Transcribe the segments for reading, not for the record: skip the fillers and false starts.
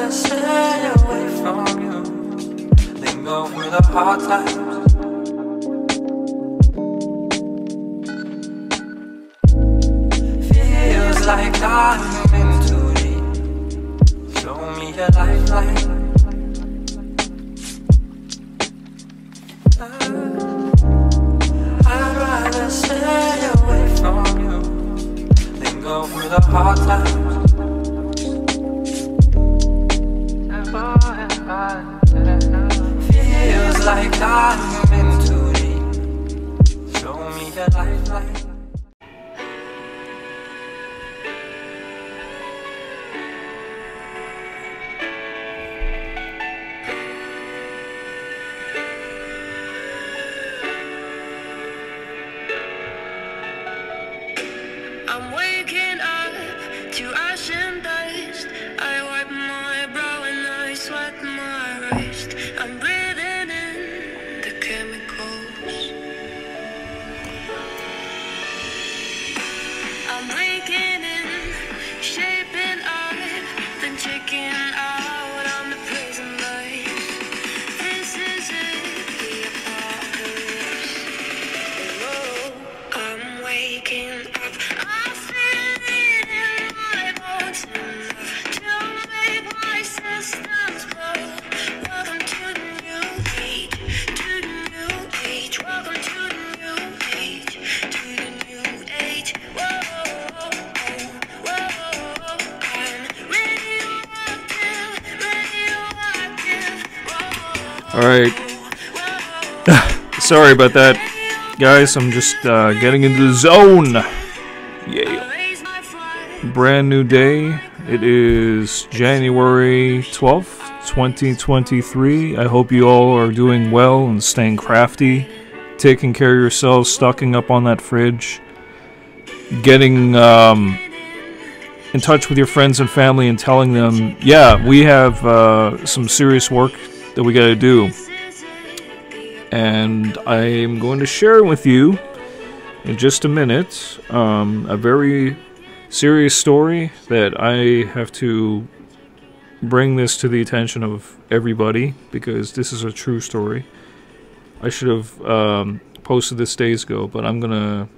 rather stay away from you than go through the hard times. Feels like I'm in too deep. Show me a lifeline. I'd rather stay away from you than go through the hard times. Feels like I'm in too deep. Show me a lifeline. I'm waking up to ash and dust. I wipe my brow and I sweat my wrist. I'm breathing in the chemicals. I'm breaking in, shaping up, then checking out on the prison lights. This is it, the apocalypse. Hello, I'm waking up. I feel it in my bones enough to make my systems blow. Welcome to the new age, to the new age. Welcome to the new age, to the new age. Whoa, whoa, I'm radioactive, radioactive. Whoa. All right. Sorry about that, guys. I'm just getting into the zone. Yeah. Brand new day. It is January 12th, 2023. I hope you all are doing well and staying crafty, taking care of yourselves, stocking up on that fridge, getting in touch with your friends and family and telling them, yeah, we have some serious work that we got to do. And I'm going to share with you in just a minute a very serious story that I have to bring this to the attention of everybody because this is a true story. I should have posted this days ago, but I'm going to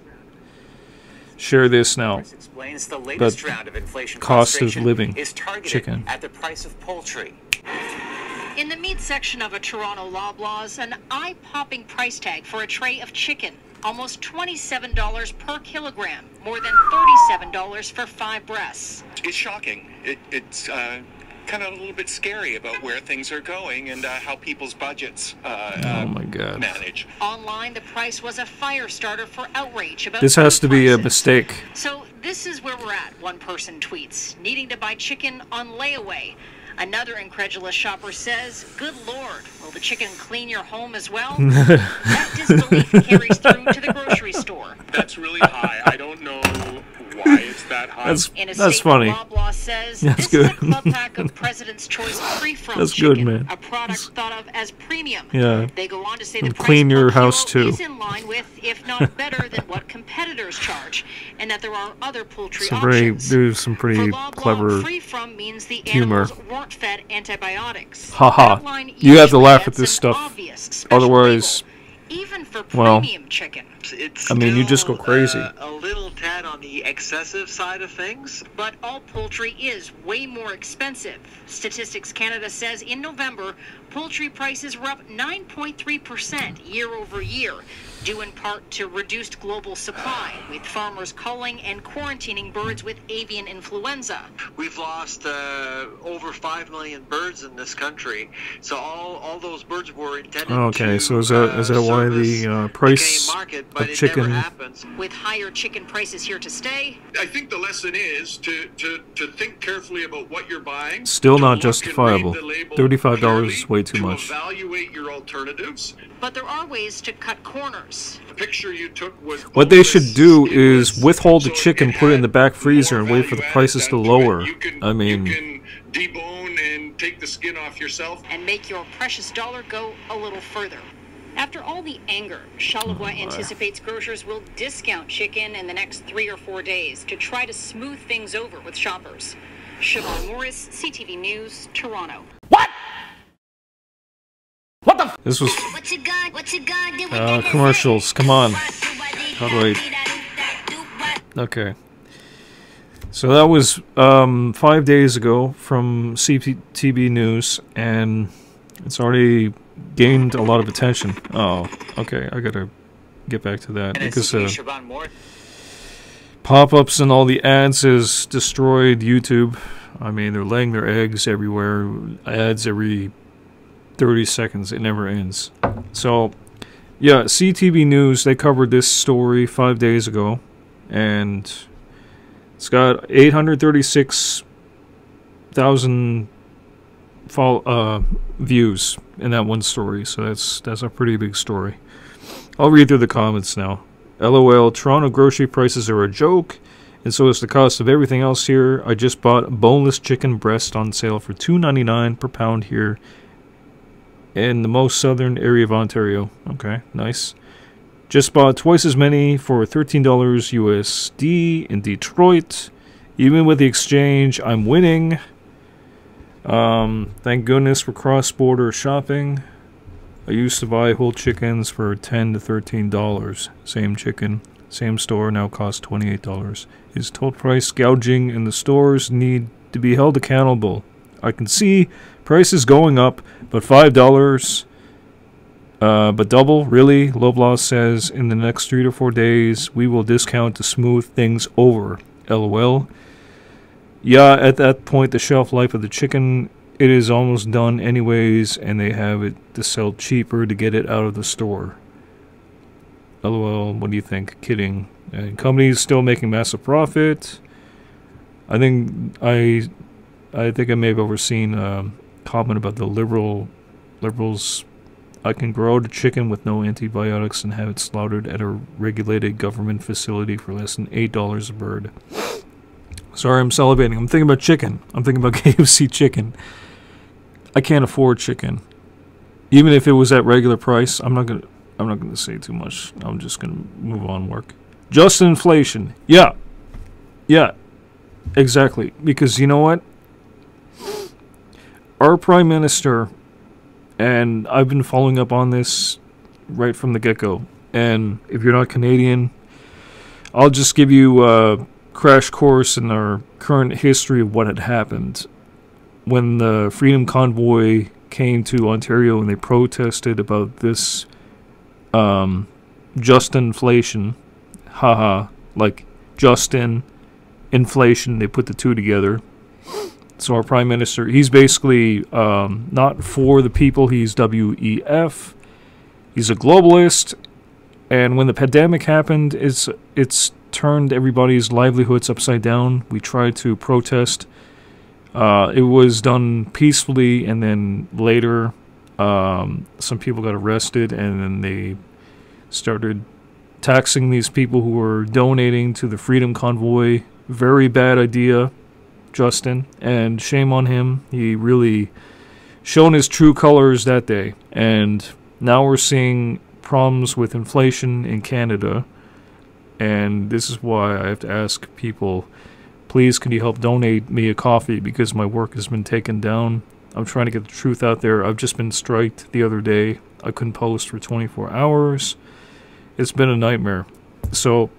share this now. Explains the latest round of inflation cost of living is targeted chicken at the price of poultry. In the meat section of a Toronto Loblaws, an eye-popping price tag for a tray of chicken. Almost $27 per kilogram, more than $37 for 5 breasts. It's shocking. It's kind of a little bit scary about where things are going and how people's budgets oh my God. manage. Online, the price was a fire starter for outrage about This has to be a prices. mistake. So this is where we're at, one person tweets, needing to buy chicken on layaway. Another incredulous shopper says, good Lord, will the chicken clean your home as well? That disbelief carries through to the grocery store. That's really high. I don't know why it's that high. In a That's statement, funny. Loblaw says That's this good. is a club pack of President's Choice free-from That's chicken, good, man. a product thought of as premium. Yeah. They go on to say And the price clean your per house, kilo too. is in line with, if not better than what competitors charge, and that there are other poultry Some options. there's some pretty For Loblaw, clever free-from means the humor. animals weren't fed antibiotics. Haha. That line You have to usually laugh gets at this an stuff. obvious special Otherwise, label, even for well, premium chicken. It's I mean, you just go still, crazy. A little tad on the excessive side of things. But all poultry is way more expensive. Statistics Canada says in November, poultry prices were up 9.3% year over year, due in part to reduced global supply, with farmers culling and quarantining birds with avian influenza. We've lost over 5 million birds in this country. So all those birds were intended okay, to so is that why service the price Canadian market, but of it chicken? never happens. With higher chicken prices here to stay, I think the lesson is to think carefully about what you're buying. Still to not look and justifiable. read the label $35 clearly, is way too much. To evaluate your alternatives. but there are ways to cut corners. The picture you took was What they should do bogus. is withhold the So chicken, put it in the back freezer, and wait for the value prices added to done lower. it. You can, I mean, you can debone and take the skin off yourself. And make your precious dollar go a little further. After all the anger, Charlevoix anticipates grocers will discount chicken in the next 3 or 4 days to try to smooth things over with shoppers. Siobhan Morris, CTV News, Toronto. This was What you gonna do? commercials. Come on. How do I... Okay. So that was 5 days ago from CTV News, and it's already gained a lot of attention. Oh, okay. I gotta get back to that because Siobhan Morris. pop-ups and all the ads has destroyed YouTube. I mean, they're laying their eggs everywhere. Ads every 30 seconds. It never ends. So, yeah, CTV News, they covered this story 5 days ago, and it's got 836,000 views in that one story, so that's a pretty big story. I'll read through the comments now. LOL, Toronto grocery prices are a joke, and so is the cost of everything else here. I just bought boneless chicken breast on sale for $2.99 per pound here in the most southern area of Ontario. Okay, nice. Just bought twice as many for $13 USD in Detroit. Even with the exchange, I'm winning. Thank goodness for cross-border shopping. I used to buy whole chickens for $10 to $13. Same chicken, same store, now costs $28. Is total price gouging in the stores need to be held accountable? I can see prices going up, but $5, but double? Really? Loblaw says in the next 3 to 4 days, we will discount to smooth things over. LOL. Yeah, at that point, the shelf life of the chicken, it is almost done anyways, and they have it to sell cheaper to get it out of the store. LOL, what do you think? Kidding. And companies still making massive profit. I think I may have overseen a comment about the liberals. I can grow the chicken with no antibiotics and have it slaughtered at a regulated government facility for less than $8 a bird. Sorry, I'm salivating. I'm thinking about chicken. I'm thinking about KFC chicken. I can't afford chicken. Even if it was at regular price, I'm not gonna say too much. I'm just gonna move on. Work. Just inflation. Yeah. Yeah. Exactly. Because you know what? Our Prime Minister, and I've been following up on this right from the get-go, and if you're not Canadian, I'll just give you a crash course in our current history of what had happened. When the Freedom Convoy came to Ontario and they protested about this just inflation, haha, like Justin inflation, they put the two together. So our Prime Minister, he's basically not for the people, he's WEF. He's a globalist, and when the pandemic happened, it's turned everybody's livelihoods upside down. We tried to protest. It was done peacefully, and then later some people got arrested, and then they started taxing these people who were donating to the Freedom Convoy. Very bad idea, Justin, and shame on him. He really shown his true colors that day, and now we're seeing problems with inflation in Canada, and this is why I have to ask people, please can you help donate me a coffee, because my work has been taken down. I'm trying to get the truth out there. I've just been striked the other day. I couldn't post for 24 hours. It's been a nightmare. So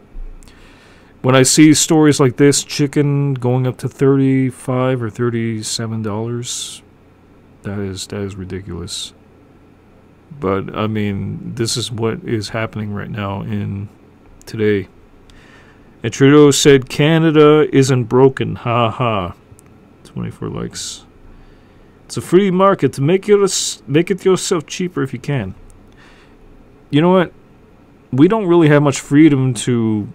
when I see stories like this, chicken going up to $35 or $37, that is ridiculous. But I mean, this is what is happening right now in today. And Trudeau said Canada isn't broken. Ha ha. 24 likes. It's a free market to make it yourself cheaper if you can. You know what? We don't really have much freedom to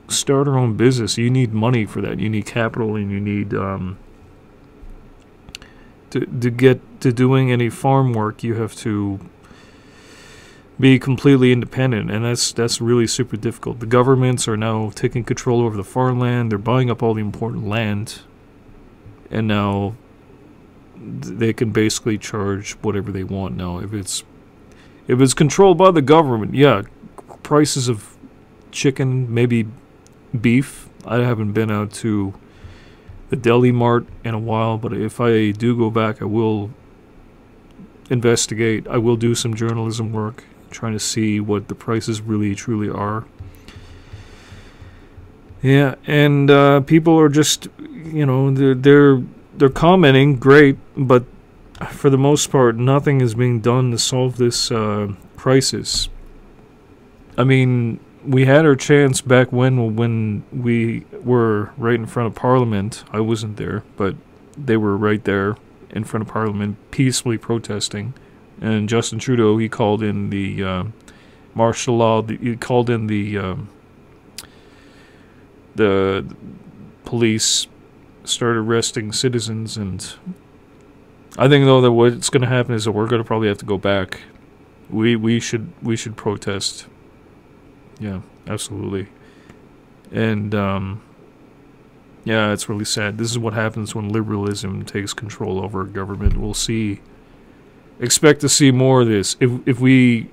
start our own business. You need money for that. You need capital, and you need to get to doing any farm work. You have to be completely independent, and that's really super difficult. The governments are now taking control over the farmland. They're buying up all the important land, and now they can basically charge whatever they want now. If it's controlled by the government, yeah, prices of chicken, maybe beef. I haven't been out to a deli mart in a while, but if I do go back, I will investigate. I will do some journalism work, trying to see what the prices really truly are. Yeah, and people are just, you know, they're commenting, great, but for the most part, nothing is being done to solve this crisis. I mean, we had our chance back when we were right in front of Parliament. I wasn't there, but they were right there in front of Parliament, peacefully protesting. And Justin Trudeau, he called in the martial law. He called in the police, started arresting citizens, and I think though that what's going to happen is that we're going to probably have to go back. We should protest. Yeah, absolutely. And yeah, it's really sad. This is what happens when liberalism takes control over government. We'll see. Expect to see more of this. If we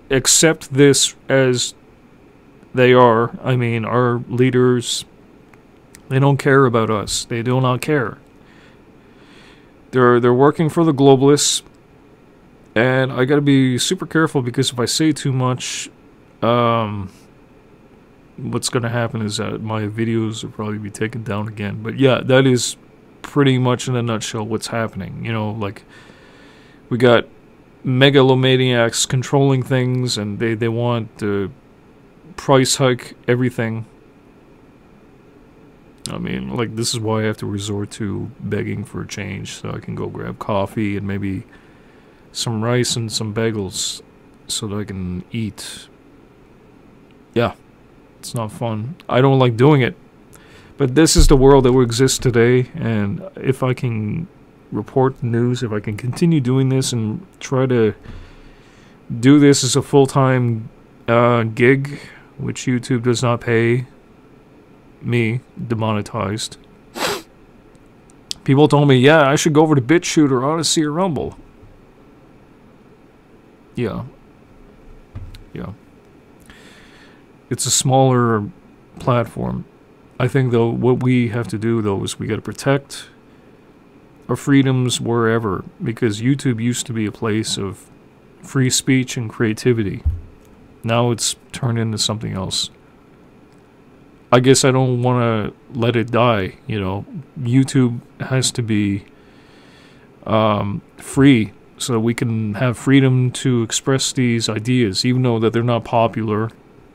accept this as they are, I mean, our leaders, they don't care about us. They do not care. They're working for the globalists, and I gotta be super careful because if I say too much, what's gonna happen is that my videos will probably be taken down again. But yeah, that is pretty much in a nutshell what's happening. You know, like, we got megalomaniacs controlling things, and they want to price hike everything. I mean, like, this is why I have to resort to begging for a change, so I can go grab coffee and maybe some rice and some bagels so that I can eat. Yeah, it's not fun. I don't like doing it. But this is the world that exists today, and if I can report the news, if I can continue doing this and try to do this as a full-time gig, which YouTube does not pay me, demonetized. People told me, yeah, I should go over to BitChute or Odyssey or Rumble. Yeah. Yeah. It's a smaller platform. I think, though, what we have to do, though, is we got to protect our freedoms wherever, because YouTube used to be a place of free speech and creativity. Now it's turned into something else. I guess I don't want to let it die, you know. YouTube has to be free so that we can have freedom to express these ideas, even though that they're not popular.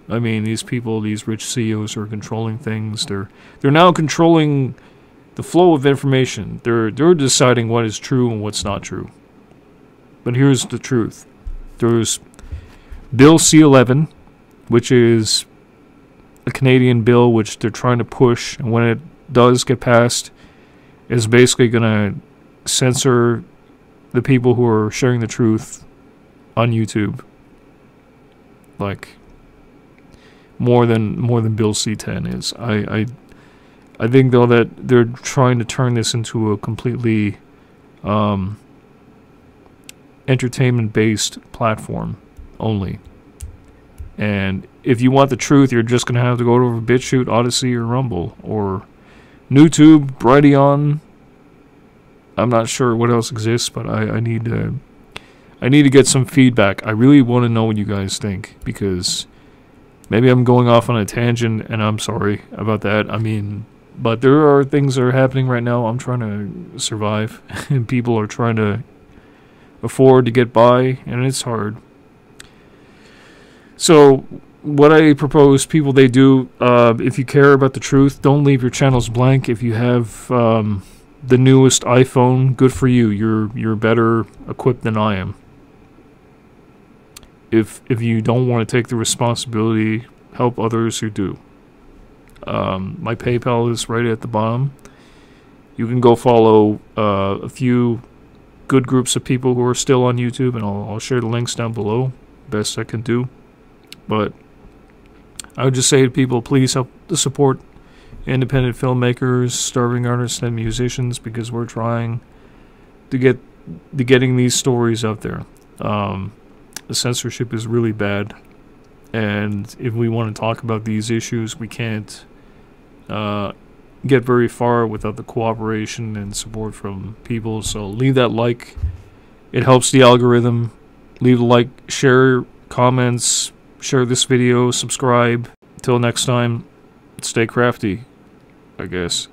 I mean, these people, these rich CEOs are controlling things. They're now controlling the flow of information. They're deciding what is true and what's not true. But here's the truth. There's Bill C-11, which is a Canadian bill which they're trying to push, and when it does get passed, it's basically going to censor the people who are sharing the truth on YouTube. Like, more than Bill C-10 is. I think, though, that they're trying to turn this into a completely entertainment-based platform only. And if you want the truth, you're just going to have to go over BitChute, Odyssey, or Rumble, or YouTube, Brighteon. I'm not sure what else exists, but I need to get some feedback. I really want to know what you guys think, because maybe I'm going off on a tangent, and I'm sorry about that. I mean, but there are things that are happening right now. I'm trying to survive, and people are trying to afford to get by, and it's hard. So what I propose people they do, if you care about the truth, don't leave your channels blank. If you have the newest iPhone, good for you. You're better equipped than I am. If you don't want to take the responsibility, help others who do. My PayPal is right at the bottom. You can go follow a few good groups of people who are still on YouTube, and I'll share the links down below, best I can do. But I would just say to people, please help to support independent filmmakers, starving artists, and musicians, because we're trying to getting these stories out there. The censorship is really bad, and if we want to talk about these issues, we can't get very far without the cooperation and support from people. So leave that like. It helps the algorithm. Leave a like, share, comments, share this video, subscribe. Till next time, stay crafty, I guess.